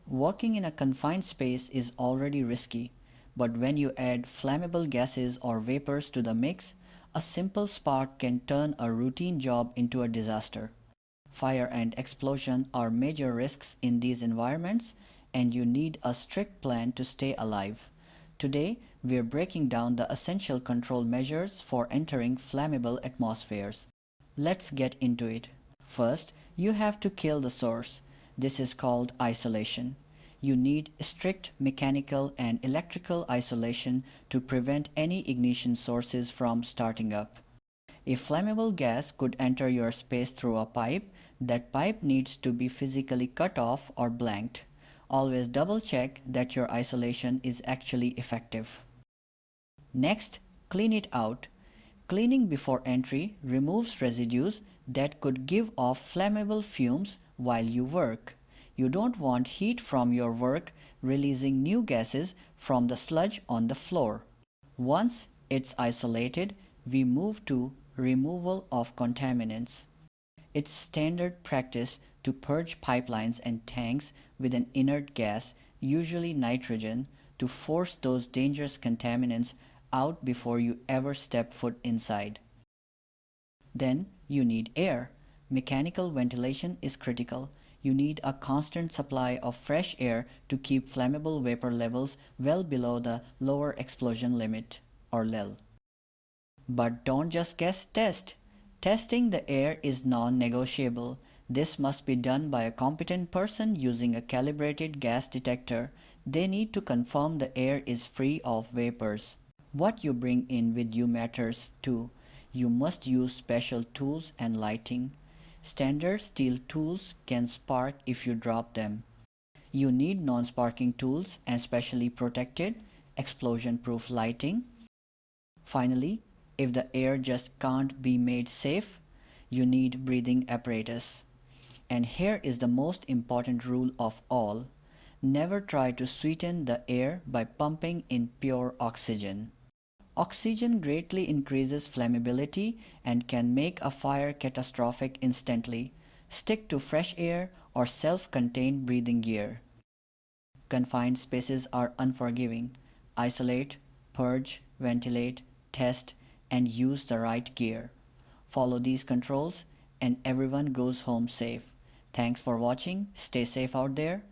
Working in a confined space is already risky, but when you add flammable gases or vapors to the mix, a simple spark can turn a routine job into a disaster. Fire and explosion are major risks in these environments, and you need a strict plan to stay alive. Today, we are breaking down the essential control measures for entering flammable atmospheres. Let's get into it. First, you have to kill the source. This is called isolation. You need strict mechanical and electrical isolation to prevent any ignition sources from starting up. If flammable gas could enter your space through a pipe, that pipe needs to be physically cut off or blanked. Always double check that your isolation is actually effective. Next, clean it out. Cleaning before entry removes residues that could give off flammable fumes while you work. You don't want heat from your work releasing new gases from the sludge on the floor. Once it's isolated, we move to removal of contaminants. It's standard practice to purge pipelines and tanks with an inert gas, usually nitrogen, to force those dangerous contaminants out before you ever step foot inside. Then you need air. Mechanical ventilation is critical. You need a constant supply of fresh air to keep flammable vapor levels well below the lower explosion limit, or LEL. But don't just test. Testing the air is non-negotiable. This must be done by a competent person using a calibrated gas detector. They need to confirm the air is free of vapors. What you bring in with you matters too. You must use special tools and lighting. Standard steel tools can spark if you drop them. You need non-sparking tools and specially protected, explosion-proof lighting. Finally, if the air just can't be made safe, you need breathing apparatus. And here is the most important rule of all. Never try to sweeten the air by pumping in pure oxygen. Oxygen greatly increases flammability and can make a fire catastrophic instantly. Stick to fresh air or self-contained breathing gear. Confined spaces are unforgiving. Isolate, purge, ventilate, test, and use the right gear. Follow these controls and everyone goes home safe. Thanks for watching. Stay safe out there.